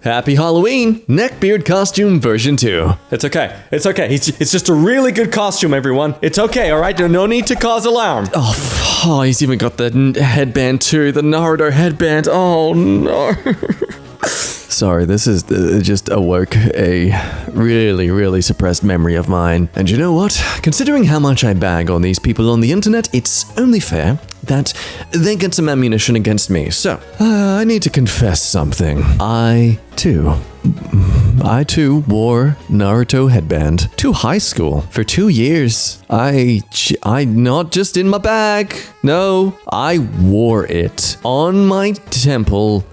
Happy Halloween, Neckbeard costume version 2. It's okay. It's okay. It's just a really good costume, everyone. It's okay, all right? No need to cause alarm. Oh, he's even got the headband too, the Naruto headband. Oh, no. Sorry, this is just awoke a really, really suppressed memory of mine. And you know what? Considering how much I bag on these people on the internet, it's only fair that they get some ammunition against me. So, I need to confess something. I too wore Naruto headband to high school for 2 years. I not just in my bag. No, I wore it on my temple.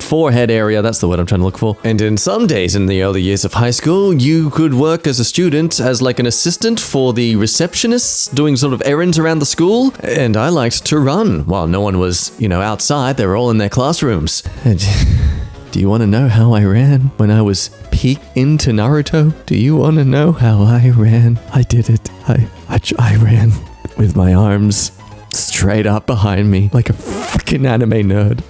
Forehead area, that's the word I'm trying to look for. And in some days in the early years of high school, you could work as a student as like an assistant for the receptionists, doing sort of errands around the school. And I liked to run while no one was, outside. They were all in their classrooms. And do you want to know how I ran when I was peak into Naruto? Do you want to know how I ran? I did it. I ran with my arms straight up behind me like a freaking anime nerd.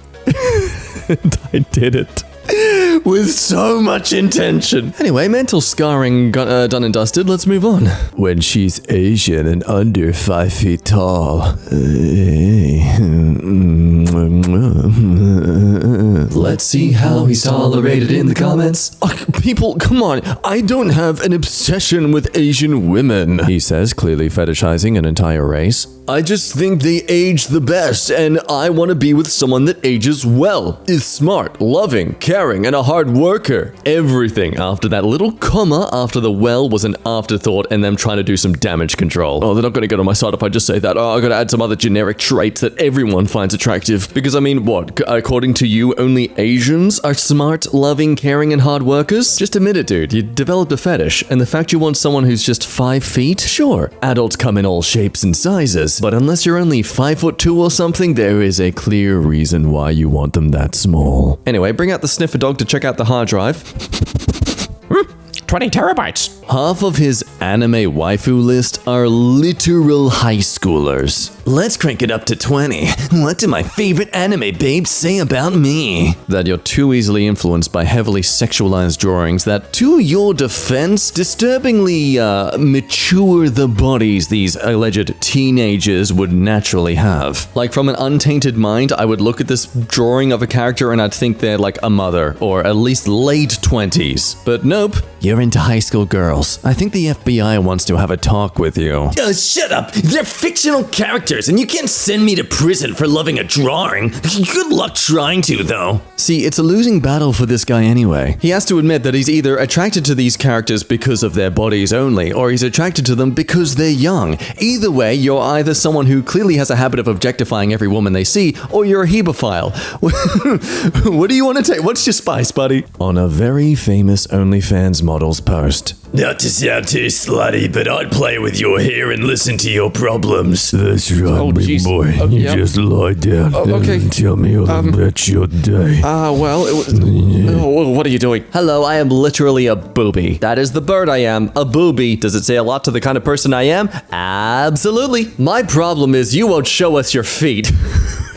And I did it with so much intention. Anyway, mental scarring done and dusted. Let's move on. When she's Asian and under 5 feet tall. Let's see how he's tolerated in the comments. People, come on. I don't have an obsession with Asian women, he says, clearly fetishizing an entire race. I just think they age the best, and I want to be with someone that ages well, is smart, loving, caring, and a hard worker. Everything after that little comma after the well was an afterthought and them trying to do some damage control. Oh, they're not going to get on my side if I just say that. Oh, I got to add some other generic traits that everyone finds attractive. Because I mean, what? According to you, only Asians are smart, loving, caring, and hard workers? Just admit it, dude. You developed a fetish, and the fact you want someone who's just 5 feet? Sure, adults come in all shapes and sizes. But unless you're only 5'2" or something, there is a clear reason why you want them that small. Anyway, bring out the sniffer dog to check out the hard drive. 20 terabytes. Half of his anime waifu list are literal high schoolers. Let's crank it up to 20. What do my favorite anime babes say about me? That you're too easily influenced by heavily sexualized drawings that, to your defense, disturbingly mature the bodies these alleged teenagers would naturally have. Like, from an untainted mind, I would look at this drawing of a character and I'd think they're like a mother, or at least late 20s. But nope, you're into high school girls. I think the FBI wants to have a talk with you. Shut up! They're fictional characters, and you can't send me to prison for loving a drawing. Good luck trying to, though. See, it's a losing battle for this guy anyway. He has to admit that he's either attracted to these characters because of their bodies only, or he's attracted to them because they're young. Either way, you're either someone who clearly has a habit of objectifying every woman they see, or you're a hebephile. What do you want to take? What's your spice, buddy? On a very famous OnlyFans model's post. Not to sound too slutty, but I'd play with your hair and listen to your problems. That's right, big boy. You just lie down and tell me all about your day. What are you doing? Hello, I am literally a booby. That is the bird I am, a booby. Does it say a lot to the kind of person I am? Absolutely. My problem is you won't show us your feet.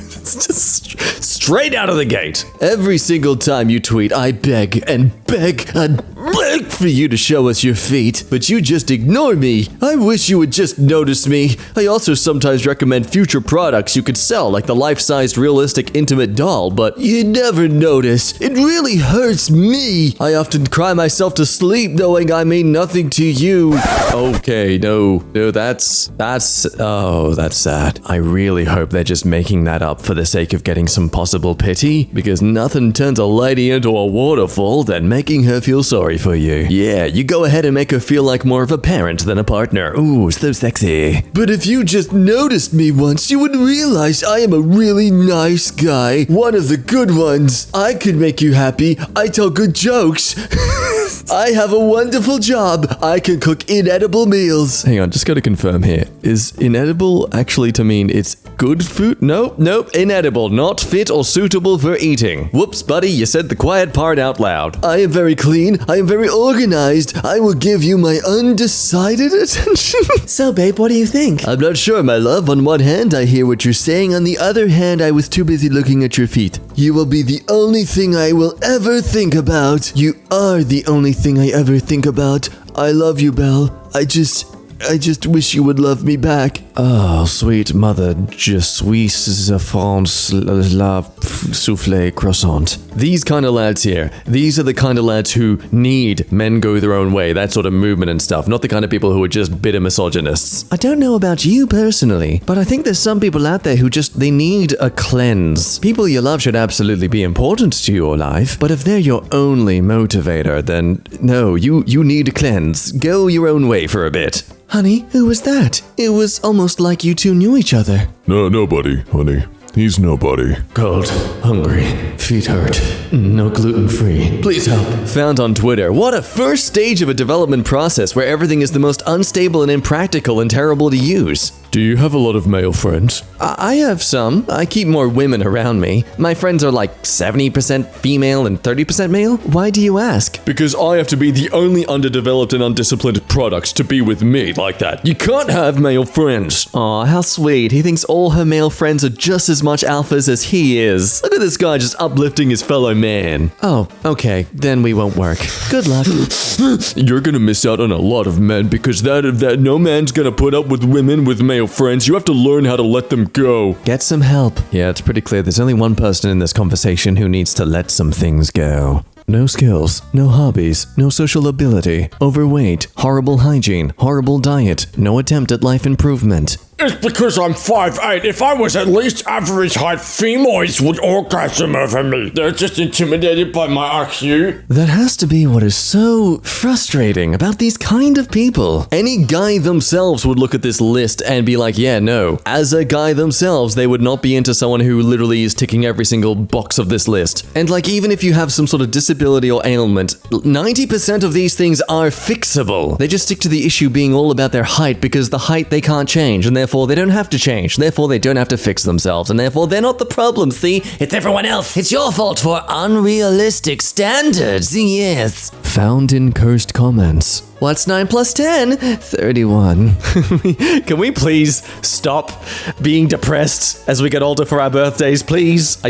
Just straight out of the gate. Every single time you tweet, I beg and beg and beg for you to show us your feet, but you just ignore me. I wish you would just notice me. I also sometimes recommend future products you could sell, like the life-sized realistic intimate doll, but you never notice. It really hurts me. I often cry myself to sleep knowing I mean nothing to you. Okay, no, that's sad. I really hope they're just making that up for the sake of getting some possible pity, because nothing turns a lady into a waterfall than making her feel sorry for you. Yeah, you go ahead and make her feel like more of a parent than a partner. Ooh, so sexy. But if you just noticed me once, you would realize I am a really nice guy. One of the good ones. I could make you happy. I tell good jokes. I have a wonderful job. I can cook inedible meals. Hang on, just gotta confirm here. Is inedible actually to mean it's good food? Nope, inedible, not fit or suitable for eating. Whoops, buddy, you said the quiet part out loud. I am very clean, I am very organized, I will give you my undecided attention. So, babe, what do you think? I'm not sure, my love. On one hand, I hear what you're saying. On the other hand, I was too busy looking at your feet. You will be the only thing I will ever think about. You are the only thing I ever think about. I love you, Belle. I just wish you would love me back. Oh, sweet mother, je suis France la soufflé croissant. These kind of lads here, these are the kind of lads who need men go their own way, that sort of movement and stuff, not the kind of people who are just bitter misogynists. I don't know about you personally, but I think there's some people out there who they need a cleanse. People you love should absolutely be important to your life, but if they're your only motivator, then no, you need a cleanse. Go your own way for a bit. Honey, who was that? It was almost like you two knew each other. No, nobody, honey. He's nobody. Cold, hungry, feet hurt, no gluten-free. Please help. Found on Twitter. What a first stage of a development process where everything is the most unstable and impractical and terrible to use. Do you have a lot of male friends? I have some. I keep more women around me. My friends are like 70% female and 30% male. Why do you ask? Because I have to be the only underdeveloped and undisciplined product to be with me like that. You can't have male friends. Aw, how sweet. He thinks all her male friends are just as much alphas as he is. Look at this guy just uplifting his fellow man. Oh, okay. Then we won't work. Good luck. You're gonna miss out on a lot of men because that no man's gonna put up with women with male friends. You have to learn how to let them go. Get some help. Yeah, it's pretty clear there's only one person in this conversation who needs to let some things go. No skills, no hobbies, no social ability, overweight, horrible hygiene, horrible diet, no attempt at life improvement. It's because I'm 5'8". If I was at least average height, females would orgasm over me. They're just intimidated by my IQ. That has to be what is so frustrating about these kind of people. Any guy themselves would look at this list and be like, yeah, no. As a guy themselves, they would not be into someone who literally is ticking every single box of this list. And like, even if you have some sort of disability or ailment, 90% of these things are fixable. They just stick to the issue being all about their height because the height they can't change, and therefore they don't have to change. Therefore they don't have to fix themselves, and therefore they're not the problem. See? It's everyone else. It's your fault for unrealistic standards. Yes. Found in cursed comments. What's 9 plus 10? 31. Can we please stop being depressed as we get older for our birthdays, please?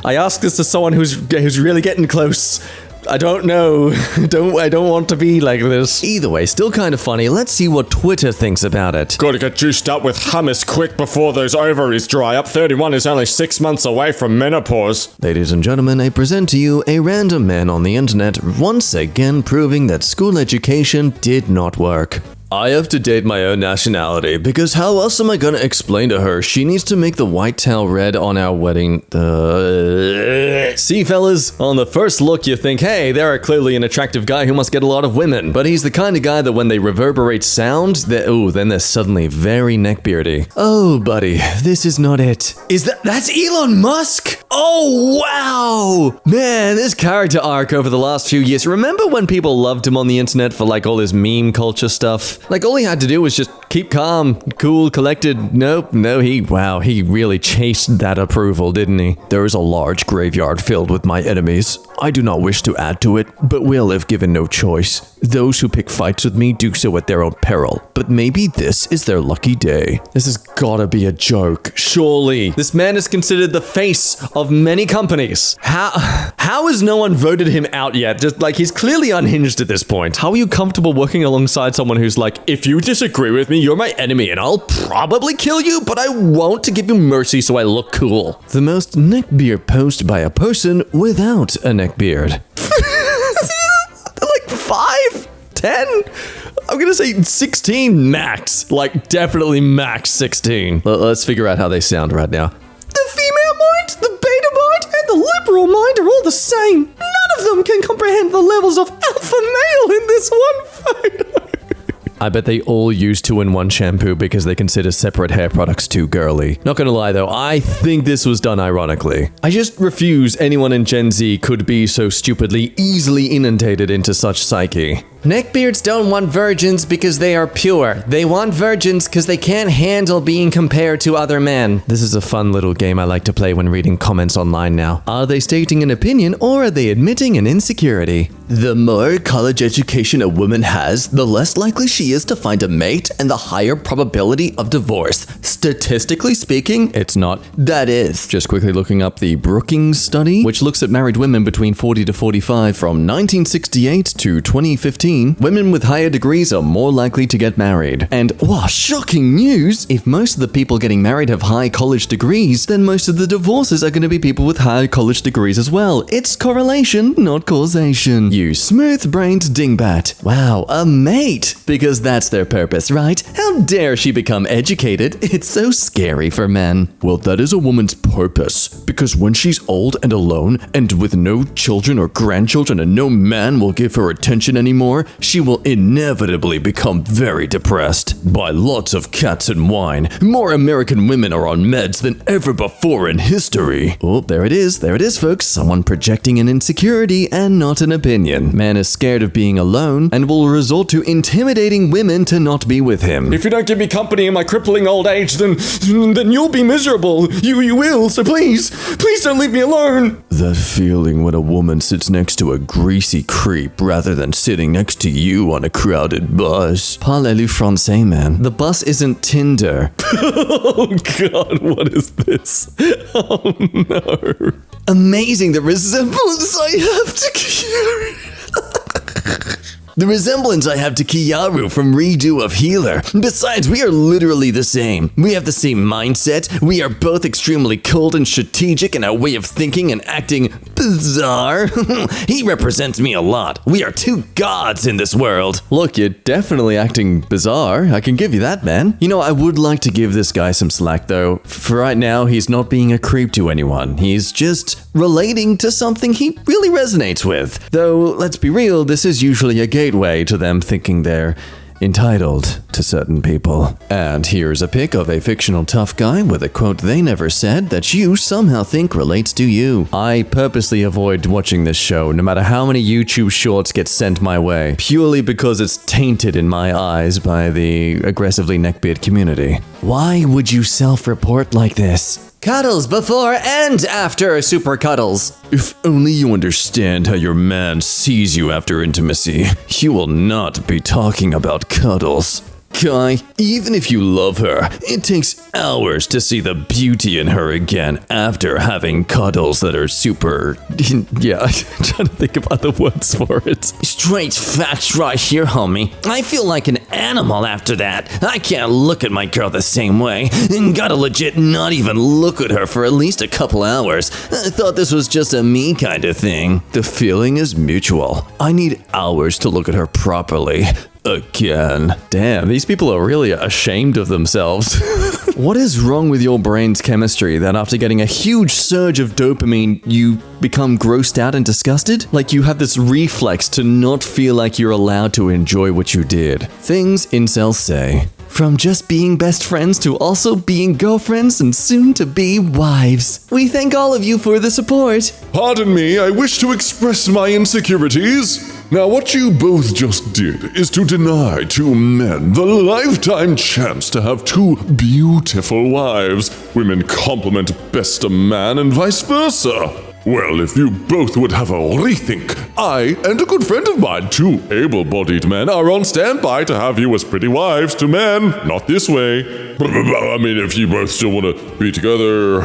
I ask this as someone who's really getting close. I don't know. I don't want to be like this. Either way, still kind of funny. Let's see what Twitter thinks about it. Gotta get juiced up with hummus quick before those ovaries dry up. 31 is only 6 months away from menopause. Ladies and gentlemen, I present to you a random man on the internet, once again proving that school education did not work. I have to date my own nationality, because how else am I gonna explain to her she needs to make the white towel red on our wedding? See, fellas, on the first look you think, hey, they're clearly an attractive guy who must get a lot of women. But he's the kind of guy that when they reverberate sound, then they're suddenly very neckbeardy. Oh, buddy, this is not it. That's Elon Musk? Oh, wow! Man, this character arc over the last few years. Remember when people loved him on the internet for like all his meme culture stuff? Like, all he had to do was just keep calm, cool, collected. Nope, no, he really chased that approval, didn't he? There is a large graveyard filled with my enemies. I do not wish to add to it, but will if given no choice. Those who pick fights with me do so at their own peril, but maybe this is their lucky day. This has gotta be a joke, surely. This man is considered the face of many companies. How has no one voted him out yet? Just like, he's clearly unhinged at this point. How are you comfortable working alongside someone who's like, if you disagree with me, you're my enemy and I'll probably kill you, but I won't to give you mercy so I look cool. The most neckbeard post by a person without a neckbeard. Like 5? 10? I'm gonna say 16 max. Like, definitely max 16. Let's figure out how they sound right now. The female mind, the beta mind, and the liberal mind are all the same. None of them can comprehend the levels of alpha male in this one photo. I bet they all use 2-in-1 shampoo because they consider separate hair products too girly. Not gonna lie though, I think this was done ironically. I just refuse anyone in Gen Z could be so stupidly easily inundated into such psyche. Neckbeards don't want virgins because they are pure. They want virgins because they can't handle being compared to other men. This is a fun little game I like to play when reading comments online now. Are they stating an opinion or are they admitting an insecurity? The more college education a woman has, the less likely she is to find a mate and the higher probability of divorce. Statistically speaking, it's not. That is. Just quickly looking up the Brookings study, which looks at married women between 40 to 45 from 1968 to 2015. Women with higher degrees are more likely to get married. And, wow, shocking news! If most of the people getting married have high college degrees, then most of the divorces are going to be people with high college degrees as well. It's correlation, not causation. You smooth-brained dingbat. Wow, a mate! Because that's their purpose, right? How dare she become educated? It's so scary for men. Well, that is a woman's purpose. Because when she's old and alone, and with no children or grandchildren and no man will give her attention anymore, she will inevitably become very depressed. Buy lots of cats and wine. More American women are on meds than ever before in history. Oh, there it is, folks. Someone projecting an insecurity and not an opinion. Man is scared of being alone and will resort to intimidating women to not be with him. If you don't give me company in my crippling old age, then you'll be miserable. You will, so please don't leave me alone. That feeling when a woman sits next to a greasy creep rather than sitting next to you on a crowded bus. Parlez-vous français, man. The bus isn't Tinder. Oh God, what is this? Oh no. Amazing the resemblance I have to Kiyaru. The resemblance I have to Kiyaru from Redo of Healer. Besides, we are literally the same. We have the same mindset. We are both extremely cold and strategic in our way of thinking and acting bizarre. He represents me a lot. We are two gods in this world. Look, you're definitely acting bizarre. I can give you that, man. You know, I would like to give this guy some slack, though. For right now, he's not being a creep to anyone. He's just relating to something he really resonates with. Though, let's be real, this is usually a gateway to them thinking they're entitled to certain people. And here's a pic of a fictional tough guy with a quote they never said that you somehow think relates to you. I purposely avoid watching this show no matter how many YouTube shorts get sent my way, purely because it's tainted in my eyes by the aggressively neckbeard community. Why would you self-report like this? Cuddles before and after super cuddles. If only you understand how your man sees you after intimacy, you will not be talking about cuddles. Kai, even if you love her, it takes hours to see the beauty in her again after having cuddles that are super... Yeah, I'm trying to think of other words for it. Straight facts right here, homie. I feel like an animal after that. I can't look at my girl the same way. And gotta legit not even look at her for at least a couple hours. I thought this was just a me kind of thing. The feeling is mutual. I need hours to look at her properly. Again. Damn, these people are really ashamed of themselves. What is wrong with your brain's chemistry that after getting a huge surge of dopamine, you become grossed out and disgusted? Like you have this reflex to not feel like you're allowed to enjoy what you did. Things incels say. From just being best friends to also being girlfriends and soon to be wives. We thank all of you for the support. Pardon me, I wish to express my insecurities. Now, what you both just did is to deny two men the lifetime chance to have two beautiful wives. Women complement best a man and vice versa. Well, if you both would have a rethink, I and a good friend of mine, two able-bodied men, are on standby to have you as pretty wives to men. Not this way. I mean, if you both still want to be together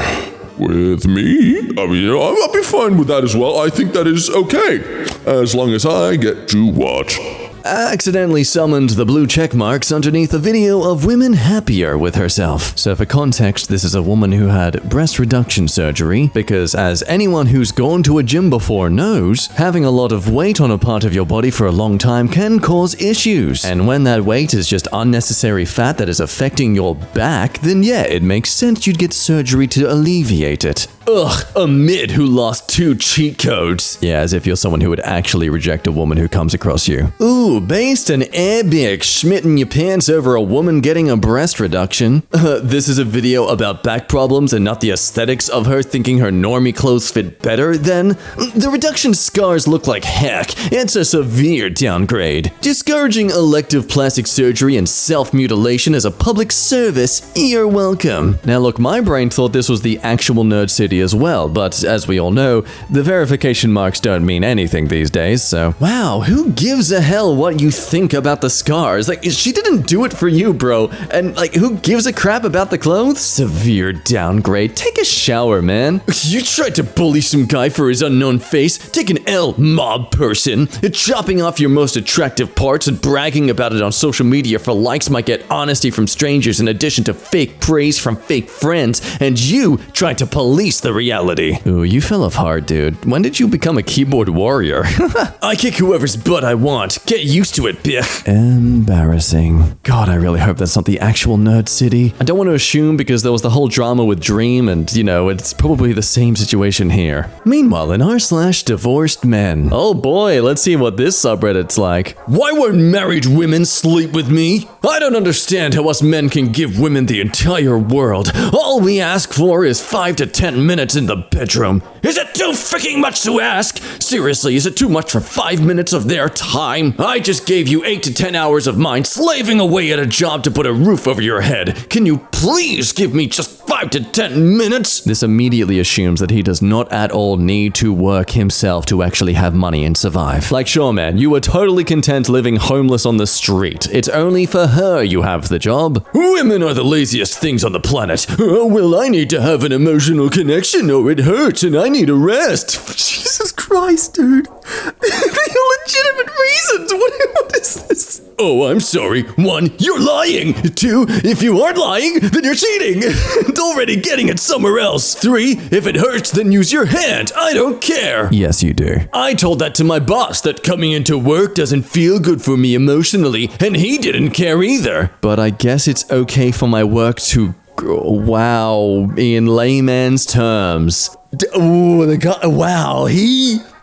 with me, I mean, I'll be fine with that as well. I think that is okay, as long as I get to watch. Accidentally summoned the blue check marks underneath a video of women happier with herself. So for context, this is a woman who had breast reduction surgery because as anyone who's gone to a gym before knows, having a lot of weight on a part of your body for a long time can cause issues. And when that weight is just unnecessary fat that is affecting your back, then yeah, it makes sense you'd get surgery to alleviate it. Ugh, a mid who lost 2 cheat codes. Yeah, as if you're someone who would actually reject a woman who comes across you. Ooh, based an airbag schmitten your pants over a woman getting a breast reduction. This is a video about back problems and not the aesthetics of her thinking her normie clothes fit better than. The reduction scars look like heck. It's a severe downgrade. Discouraging elective plastic surgery and self-mutilation as a public service, you're welcome. Now look, my brain thought this was the actual Nerd City as well, but as we all know, the verification marks don't mean anything these days, so. Wow, who gives a hell what you think about the scars? Like, she didn't do it for you, bro. And like, who gives a crap about the clothes? Severe downgrade. Take a shower, man. You tried to bully some guy for his unknown face. Take an L, mob person. Chopping off your most attractive parts and bragging about it on social media for likes might get honesty from strangers in addition to fake praise from fake friends, and you tried to police the reality. Ooh, you fell off hard, dude. When did you become a keyboard warrior? I kick whoever's butt I want. Get used to it, bitch. Embarrassing. God, I really hope that's not the actual Nerd City. I don't want to assume because there was the whole drama with Dream and, you know, it's probably the same situation here. Meanwhile, in r/divorced men. Oh boy, let's see what this subreddit's like. Why won't married women sleep with me? I don't understand how us men can give women the entire world. All we ask for is 5 to 10 minutes in the bedroom. Is it too freaking much to ask? Seriously, is it too much for 5 minutes of their time? I just gave you 8 to 10 hours of mine slaving away at a job to put a roof over your head. Can you please give me just 5 to 10 minutes? This immediately assumes that he does not at all need to work himself to actually have money and survive. Like, sure man, you were totally content living homeless on the street. It's only for her you have the job. Women are the laziest things on the planet. Oh, well, I need to have an emotional connection or it hurts and I need a rest. Jesus Christ, dude. They're legitimate reasons. What is this? Oh, I'm sorry. 1, you're lying. 2, if you aren't lying, then you're cheating. And already getting it somewhere else. 3, if it hurts, then use your hand. I don't care. Yes, you do. I told that to my boss that coming into work doesn't feel good for me emotionally, and he didn't care either. But I guess it's okay for my work to... Wow, in layman's terms. Oh, the guy, wow,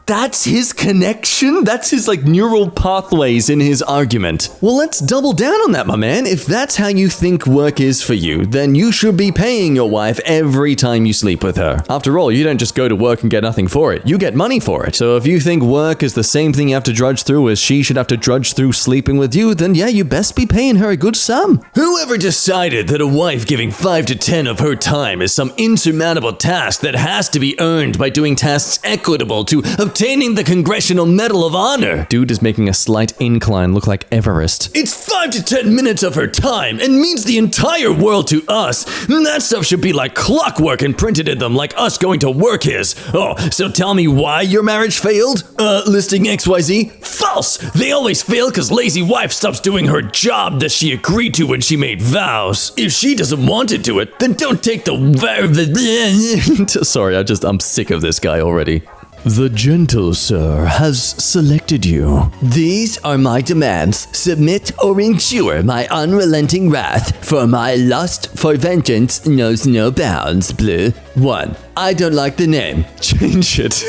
that's his connection? That's his, like, neural pathways in his argument. Well, let's double down on that, my man. If that's how you think work is for you, then you should be paying your wife every time you sleep with her. After all, you don't just go to work and get nothing for it. You get money for it. So if you think work is the same thing you have to drudge through as she should have to drudge through sleeping with you, then yeah, you best be paying her a good sum. Whoever decided that a wife giving 5 to 10 of her time is some insurmountable task that has to be earned by doing tasks equitable to obtaining the Congressional Medal of Honor. Dude is making a slight incline look like Everest. It's 5 to 10 minutes of her time and means the entire world to us. That stuff should be like clockwork and printed in them like us going to work is. Oh, so tell me why your marriage failed? Listing XYZ? False! They always fail because lazy wife stops doing her job that she agreed to when she made vows. If she doesn't want to do it, then don't take the Sorry, I'm sick of this guy already. The gentle sir has selected you. These are my demands. Submit or endure my unrelenting wrath, for my lust for vengeance knows no bounds. Blue. 1. I don't like the name. Change it.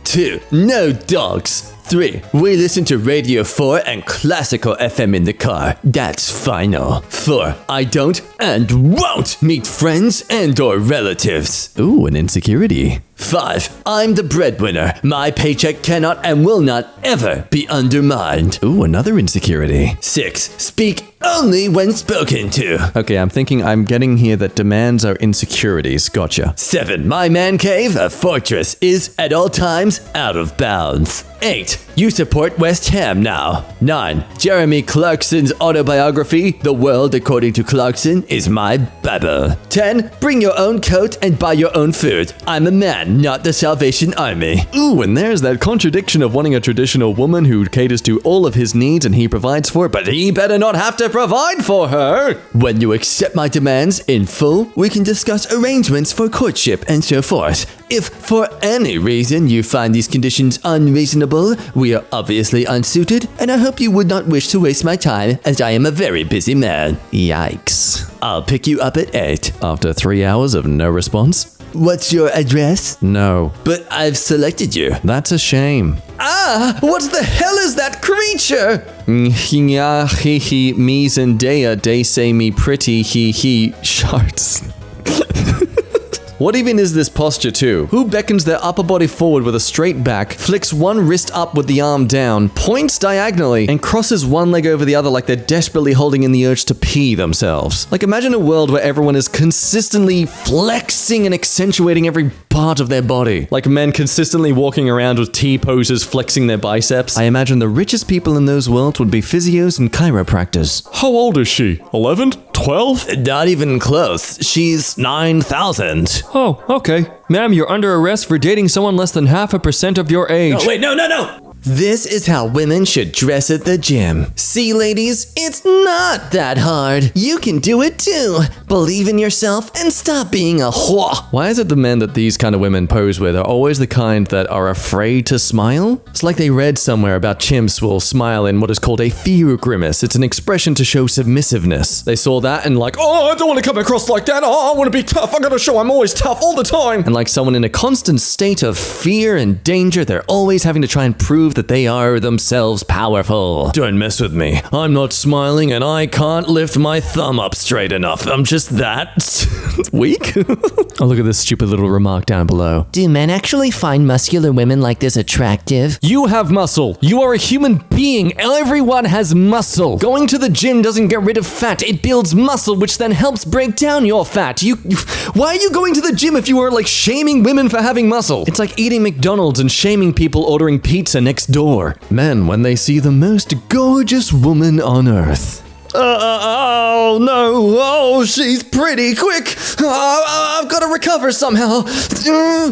2. No dogs. 3. We listen to Radio 4 and classical FM in the car. That's final. 4. I don't and won't meet friends and or relatives. Ooh, an insecurity. 5. I'm the breadwinner. My paycheck cannot and will not ever be undermined. Ooh, another insecurity. 6. Speak only when spoken to. Okay, I'm getting here that demands are insecurities. Gotcha. 7. My man cave, a fortress, is at all times out of bounds. 8. You support West Ham now. 9. Jeremy Clarkson's autobiography, The World According to Clarkson, is my Bible. 10. Bring your own coat and buy your own food. I'm a man, not the Salvation Army. Ooh, and there's that contradiction of wanting a traditional woman who caters to all of his needs and he provides for it, but he better not have to provide for her. When you accept my demands in full, we can discuss arrangements for courtship and so forth. If for any reason you find these conditions unreasonable, we are obviously unsuited, and I hope you would not wish to waste my time, as I am a very busy man. Yikes. I'll pick you up at 8. After 3 hours of no response? What's your address? No. But I've selected you. That's a shame. Ah, what the hell is that creature? Yeah, he, me Zendaya, they say me pretty, he, sharts. What even is this posture too? Who beckons their upper body forward with a straight back, flicks one wrist up with the arm down, points diagonally, and crosses one leg over the other like they're desperately holding in the urge to pee themselves? Like, imagine a world where everyone is consistently flexing and accentuating every part of their body. Like men consistently walking around with T poses flexing their biceps. I imagine the richest people in those worlds would be physios and chiropractors. How old is she? 11? 12? Not even close. She's 9,000. Oh, okay. Ma'am, you're under arrest for dating someone less than 0.5% of your age. Oh, wait, no. This is how women should dress at the gym. See, ladies, it's not that hard. You can do it too. Believe in yourself and stop being a whore. Why is it the men that these kind of women pose with are always the kind that are afraid to smile? It's like they read somewhere about chimps will smile in what is called a fear grimace. It's an expression to show submissiveness. They saw that and like, oh, I don't want to come across like that. Oh, I want to be tough. I'm going to show I'm always tough all the time. And like someone in a constant state of fear and danger, they're always having to try and prove that they are themselves powerful. Don't mess with me. I'm not smiling and I can't lift my thumb up straight enough. I'm just that weak. Oh, look at this stupid little remark down below. Do men actually find muscular women like this attractive? You have muscle. You are a human being. Everyone has muscle. Going to the gym doesn't get rid of fat. It builds muscle, which then helps break down your fat. Why are you going to the gym if you are like shaming women for having muscle? It's like eating McDonald's and shaming people ordering pizza next door. Men, when they see the most gorgeous woman on earth. Oh no, oh, she's pretty quick. I've got to recover somehow.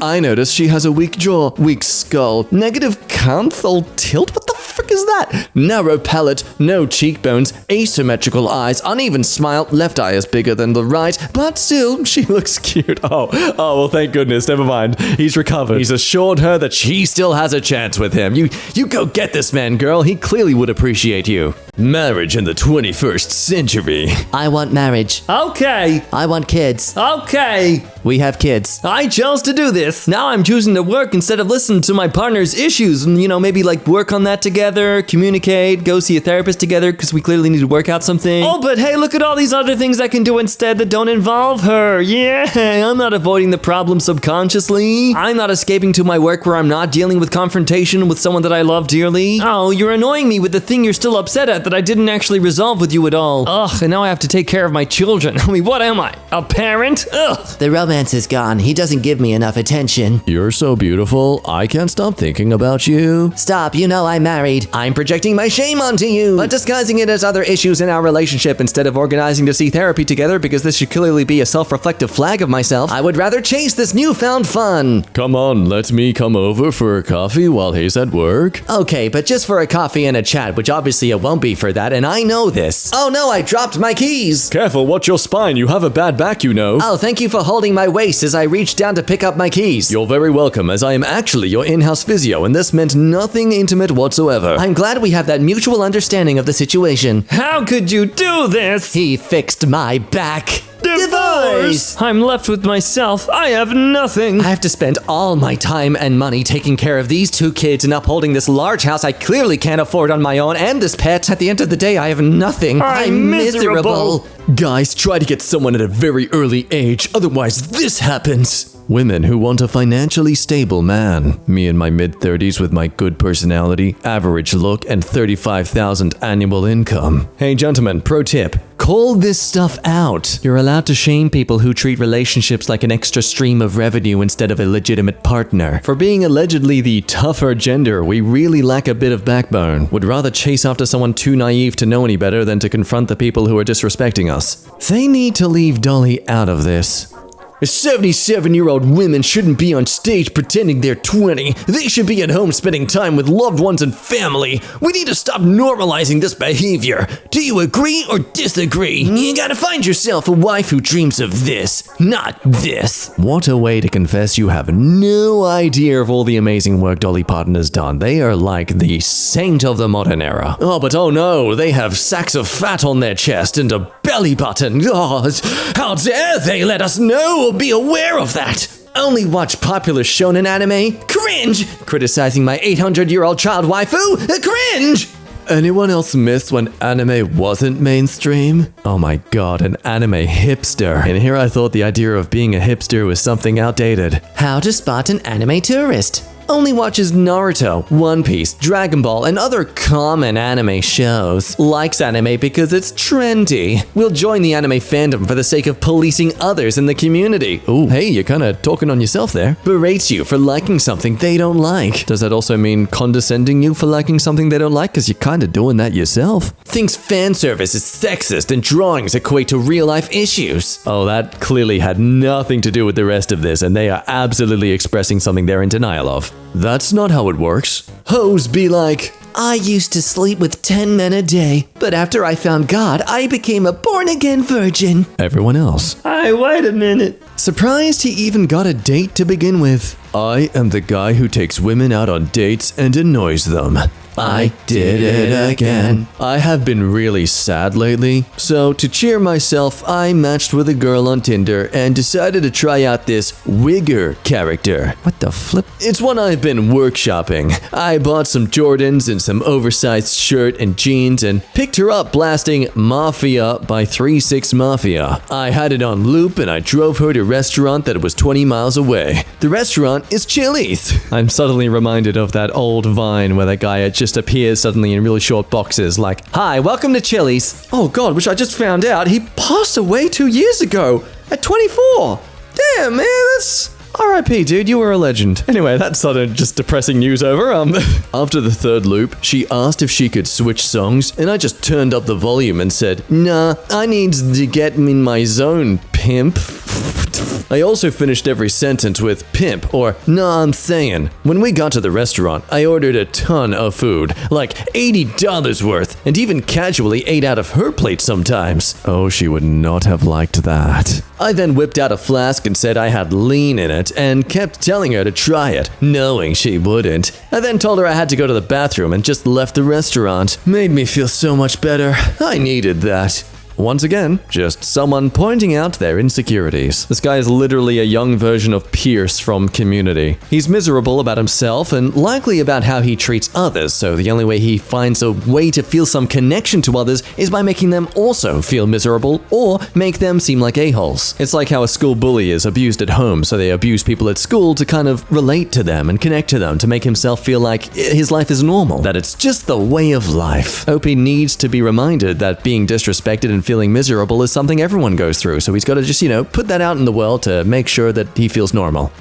I notice she has a weak jaw, weak skull, negative canthal tilt. What the frick is that? Narrow palate, no cheekbones, asymmetrical eyes, uneven smile, left eye is bigger than the right, but still, she looks cute. Oh, well, thank goodness, never mind. He's recovered. He's assured her that she still has a chance with him. You go get this man, girl. He clearly would appreciate you. Marriage in the 21st century. I want marriage. Okay. I want kids. Okay. We have kids. I chose to do this. Now I'm choosing to work instead of listen to my partner's issues and, maybe like work on that together, communicate, go see a therapist together because we clearly need to work out something. Oh, but hey, look at all these other things I can do instead that don't involve her. Yeah, I'm not avoiding the problem subconsciously. I'm not escaping to my work where I'm not dealing with confrontation with someone that I love dearly. Oh, you're annoying me with the thing you're still upset at that I didn't actually resolve with you at all. Ugh, and now I have to take care of my children. I mean, what am I? A parent? Ugh. The romance is gone. He doesn't give me enough attention. You're so beautiful. I can't stop thinking about you. Stop, you know I'm married. I'm projecting my shame onto you, but disguising it as other issues in our relationship instead of organizing to see therapy together because this should clearly be a self-reflective flag of myself. I would rather chase this newfound fun. Come on, let me come over for a coffee while he's at work. Okay, but just for a coffee and a chat, which obviously it won't be for that, and I know this. Oh no, I dropped my keys. Careful, watch your spine. You have a bad back, you know. Oh, thank you for holding my waist as I reached down to pick up my keys. You're very welcome, as I am actually your in-house physio, and this meant nothing intimate whatsoever. I'm glad we have that mutual understanding of the situation. How could you do this? He fixed my back. Divorce! I'm left with myself. I have nothing. I have to spend all my time and money taking care of these 2 kids and upholding this large house I clearly can't afford on my own, and this pet. At the end of the day, I have nothing. I'm miserable. Guys, try to get someone at a very early age, otherwise this happens. Women who want a financially stable man. Me in my mid-30s with my good personality, average look, and $35,000 annual income. Hey gentlemen, pro tip. Call this stuff out. You're allowed to shame people who treat relationships like an extra stream of revenue instead of a legitimate partner. For being allegedly the tougher gender, we really lack a bit of backbone. Would rather chase after someone too naive to know any better than to confront the people who are disrespecting us. They need to leave Dolly out of this. 77-year-old women shouldn't be on stage pretending they're 20. They should be at home spending time with loved ones and family. We need to stop normalizing this behavior. Do you agree or disagree? You gotta find yourself a wife who dreams of this, not this. What a way to confess you have no idea of all the amazing work Dolly Parton has done. They are like the saint of the modern era. Oh, but oh no, they have sacks of fat on their chest and a belly button. Oh, how dare they let us know or be aware of that? Only watch popular shonen anime? Cringe! Criticizing my 800-year-old child waifu? Cringe! Anyone else miss when anime wasn't mainstream? Oh my god, an anime hipster. And here I thought the idea of being a hipster was something outdated. How to spot an anime tourist. Only watches Naruto, One Piece, Dragon Ball, and other common anime shows. Likes anime because it's trendy. Will join the anime fandom for the sake of policing others in the community. Ooh, hey, you're kind of talking on yourself there. Berates you for liking something they don't like. Does that also mean condescending you for liking something they don't like? Because you're kind of doing that yourself. Thinks fan service is sexist and drawings equate to real-life issues. Oh, that clearly had nothing to do with the rest of this, and they are absolutely expressing something they're in denial of. That's not how it works. Hoes be like, I used to sleep with 10 men a day, but after I found God, I became a born-again virgin. Everyone else. Hey, wait a minute. Surprised he even got a date to begin with. I am the guy who takes women out on dates and annoys them. I did it again. I have been really sad lately, so to cheer myself, I matched with a girl on Tinder and decided to try out this Wigger character. What the flip? It's one I've been workshopping. I bought some Jordans and some oversized shirt and jeans and picked her up blasting Mafia by 3 6 Mafia. I had it on loop and I drove her to a restaurant that was 20 miles away. The restaurant is Chili's. I'm suddenly reminded of that old Vine where that guy just appears suddenly in really short boxes like, hi, welcome to Chili's. Oh god, which I just found out he passed away 2 years ago at 24. Damn, man, that's... R.I.P. dude, you were a legend. Anyway, that's sort of just depressing news over. After the third loop, she asked if she could switch songs, and I just turned up the volume and said, nah, I need to get in my zone, pimp. I also finished every sentence with pimp or nah, I'm saying. When we got to the restaurant, I ordered a ton of food, like $80 worth, and even casually ate out of her plate sometimes. Oh, she would not have liked that. I then whipped out a flask and said I had lean in it and kept telling her to try it, knowing she wouldn't. I then told her I had to go to the bathroom and just left the restaurant. Made me feel so much better. I needed that. Once again, just someone pointing out their insecurities. This guy is literally a young version of Pierce from Community. He's miserable about himself and likely about how he treats others, so the only way he finds a way to feel some connection to others is by making them also feel miserable or make them seem like a-holes. It's like how a school bully is abused at home, so they abuse people at school to kind of relate to them and connect to them to make himself feel like his life is normal, that it's just the way of life. Opie needs to be reminded that being disrespected and feeling miserable is something everyone goes through, so he's got to just, put that out in the world to make sure that he feels normal.